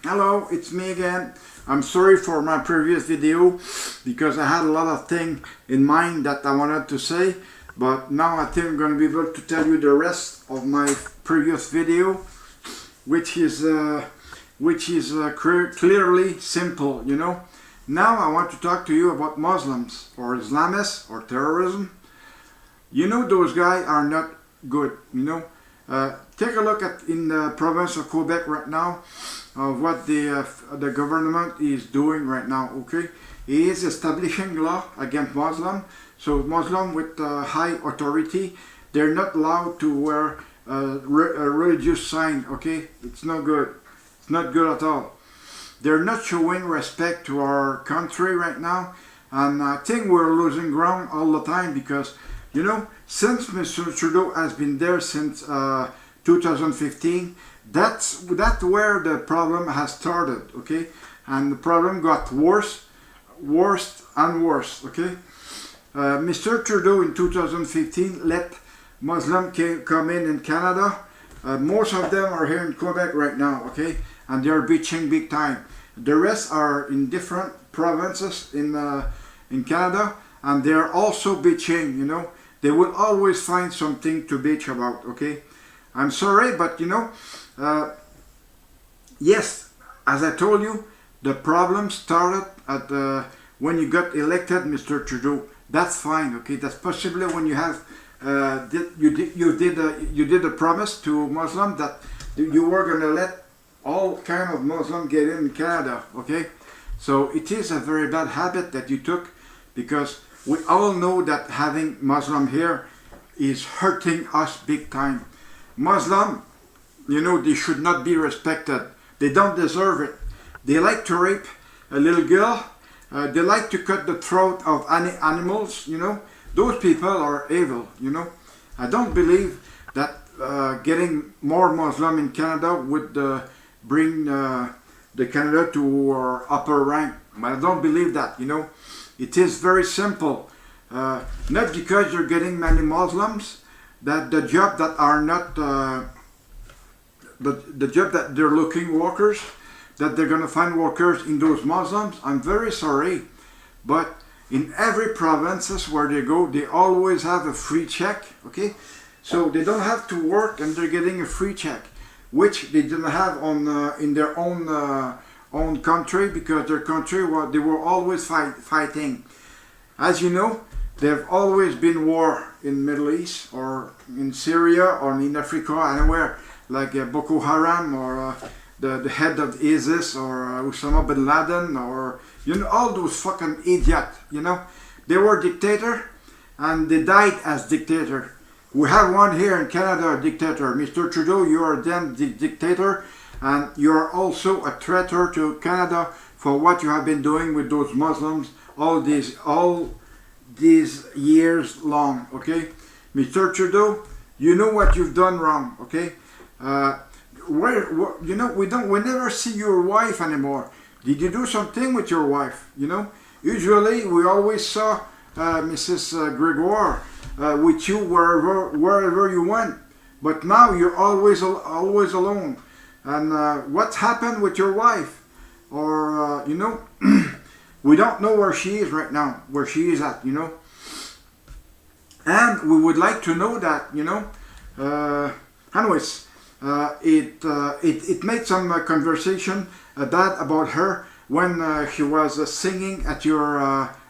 Hello, it's me again. I'm sorry for my previous video because I had a lot of things in mind that I wanted to say, but now I think I'm going to be able to tell you the rest of my previous video, which is clearly simple, you know. Now I want to talk to you about Muslims or Islamists or terrorism. You know, those guys are not good, you know. Take a look at in the province of Quebec right now of what the government is doing right now. Okay, he is establishing law against Muslim. So Muslim with high authority, they're not allowed to wear a religious sign. Okay, it's no good. It's not good at all. They're not showing respect to our country right now, and I think we're losing ground all the time because, you know, since Mr. Trudeau has been there since 2015, that's where the problem has started, okay? And the problem got worse and worse, okay? Mr. Trudeau in 2015 let Muslims come in Canada. Most of them are here in Quebec right now, okay? And they're bitching big time. The rest are in different provinces in Canada, and they're also bitching, you know. They will always find something to bitch about, okay? I'm sorry, but you know, yes, as I told you, the problem started at when you got elected, Mr. Trudeau. That's fine, okay? That's possibly when you have you did a promise to Muslim that you were going to let all kind of Muslim get in Canada, okay? So it is a very bad habit that you took, because we all know that having Muslim here is hurting us big time. Muslim, you know, they should not be respected. They don't deserve it. They like to rape a little girl. They like to cut the throat of animals, you know. Those people are evil, you know. I don't believe that getting more Muslim in Canada would bring the Canada to our upper rank. But I don't believe that, you know. It is very simple. Not because you're getting many Muslims that the job that are not the job that they're looking workers, that they're gonna find workers in those Muslims. I'm very sorry, but in every provinces where they go, they always have a free check. Okay, so they don't have to work and they're getting a free check, which they didn't have on in their own country, because their country they were always fighting. As you know, there've always been war in Middle East or in Syria or in Africa, anywhere, like Boko Haram or the head of ISIS or Osama bin Laden, or, you know, all those fucking idiots, you know. They were dictator and they died as dictator. We have one here in Canada, a dictator. Mr. Trudeau, you are then the dictator, and you are also a traitor to Canada for what you have been doing with those Muslims all these years long, okay? Mr. Trudeau, you know what you've done wrong, okay? You know, we never see your wife anymore. Did you do something with your wife, you know? Usually, we always saw Mrs. Gregoire with you wherever you went. But now you're always alone. And what's happened with your wife? Or, you know, we don't know where she is right now, where she is at, you know. And we would like to know that, you know. Anyways, it made some conversation bad about her when she was singing at your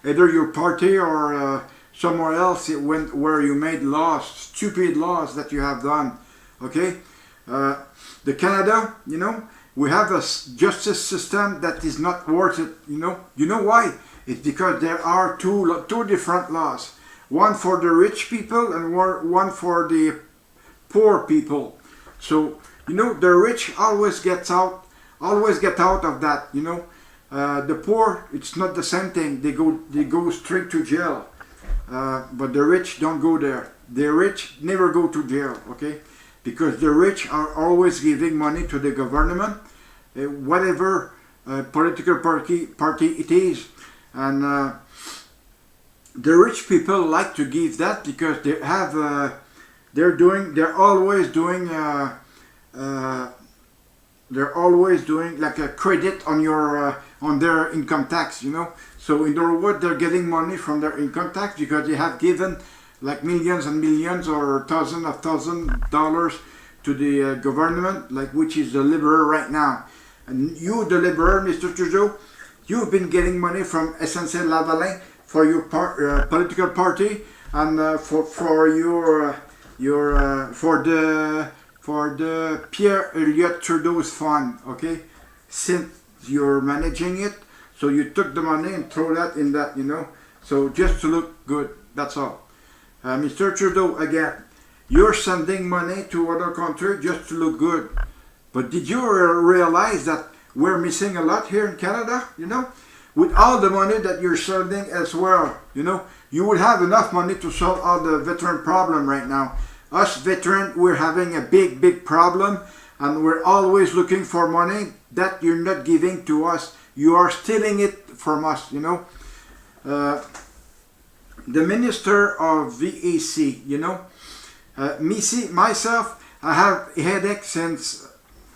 either your party or somewhere else where you made laws, stupid laws that you have done, okay? The Canada, you know, we have a justice system that is not worth it, you know. You know why? It's because there are two different laws. One for the rich people and one for the poor people. So, you know, the rich always get out of that, you know. The poor, it's not the same thing. They go straight to jail. But the rich don't go there. The rich never go to jail, okay? Because the rich are always giving money to the government, whatever political party it is. And the rich people like to give that because they have they're always doing they're always doing like a credit on your on their income tax, you know. So in other words, they're getting money from their income tax because they have given like millions and millions or $1,000 to the government, like which is the Liberal right now. And you, the Liberal, Mr. Trudeau, you've been getting money from SNC-Lavalin for your political party and for the Pierre Elliott Trudeau's fund, okay? Since you're managing it, so you took the money and throw that in that, you know. So just to look good, that's all. Mr. Trudeau, again, you're sending money to other countries just to look good. But did you realize that we're missing a lot here in Canada, you know? With all the money that you're sending elsewhere, you know, you would have enough money to solve all the veteran problem right now. Us veterans, we're having a big problem, and we're always looking for money that you're not giving to us. You are stealing it from us, you know. The Minister of VAC, you know, myself, I have a headache since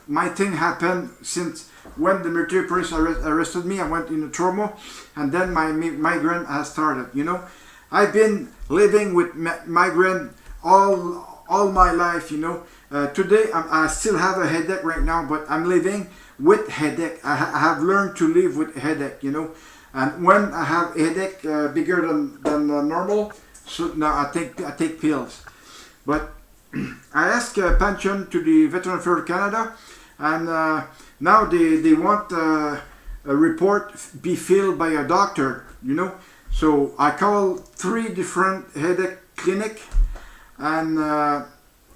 my thing happened, since when the military police arrested me. I went in a trauma, and then my migraine has started, you know. I've been living with migraine all my life, you know. Today I still have a headache right now, but I'm living with headache. I have learned to live with headache, you know. And when I have a headache bigger than normal, so now I take pills. But I asked pension to the Veteran Affairs of Canada, and now they want a report be filled by a doctor, you know. So I called 3 different headache clinic and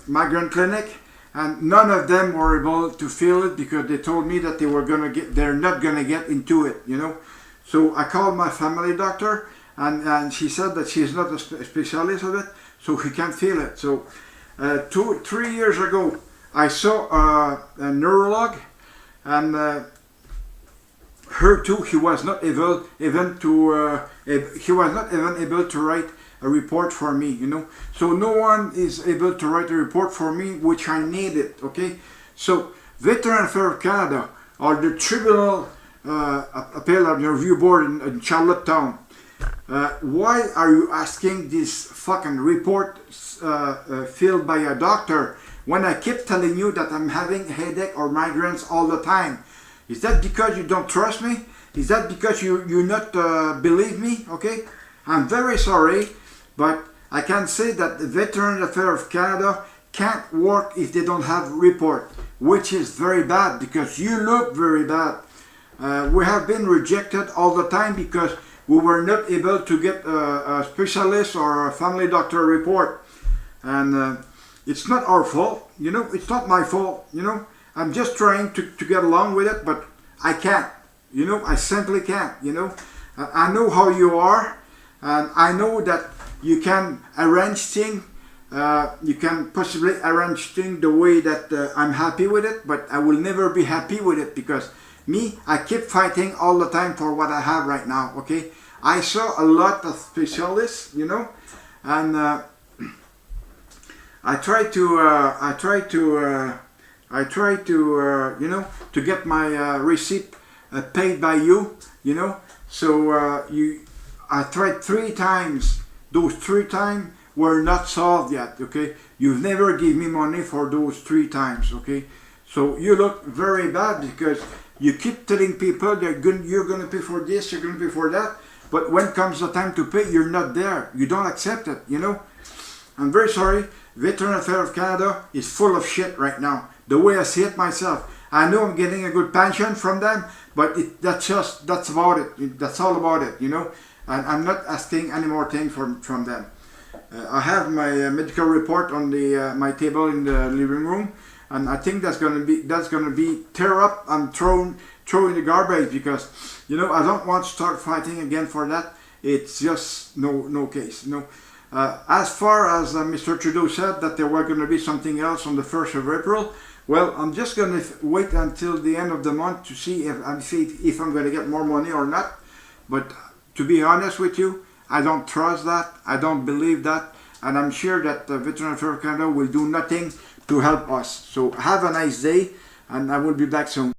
migraine clinic, and none of them were able to fill it because they told me that they're not gonna get into it, you know. So I called my family doctor, and she said that she's not a specialist of it, so she can't feel it. So 3 years ago, I saw a neurolog, and her too. He was not even able to write a report for me, you know. So no one is able to write a report for me, which I needed. Okay. So Veteran Affairs of Canada, or the Tribunal Appeal and Review Board in Charlottetown, why are you asking this fucking report filled by a doctor when I keep telling you that I'm having headache or migraines all the time? Is that because you don't trust me? Is that because you not believe me? Okay, I'm very sorry, but I can say that the Veteran Affairs of Canada can't work if they don't have report, which is very bad because you look very bad. We have been rejected all the time because we were not able to get a specialist or a family doctor report. And it's not our fault, you know, it's not my fault, you know. I'm just trying to get along with it, but I can't, you know, I simply can't, you know. I know how you are, and I know that you can arrange things, you can possibly arrange things the way that I'm happy with it, but I will never be happy with it because me, I keep fighting all the time for what I have right now, okay? I saw a lot of specialists, you know, and I try to you know, to get my receipt paid by you, you know. So I tried 3 times. Those 3 times were not solved yet, okay? You've never given me money for those 3 times, okay? So you look very bad because you keep telling people you're going to pay for this, you're going to pay for that, but when comes the time to pay, you're not there. You don't accept it, you know. I'm very sorry. Veteran Affairs of Canada is full of shit right now. The way I see it myself. I know I'm getting a good pension from them, but that's about it. That's all about it, you know. And I'm not asking any more things from them. I have my medical report on my table in the living room, and I think that's gonna be tear up and thrown in the garbage because, you know, I don't want to start fighting again for that. It's just no case, you know. As far as Mr. Trudeau said that there were going to be something else on the 1st of April, well, I'm just going to wait until the end of the month to see if I'm going to get more money or not. But to be honest with you, I don't trust that. I don't believe that. And I'm sure that the Veteran Affairs of Canada will do nothing to help us. So have a nice day. and I will be back soon.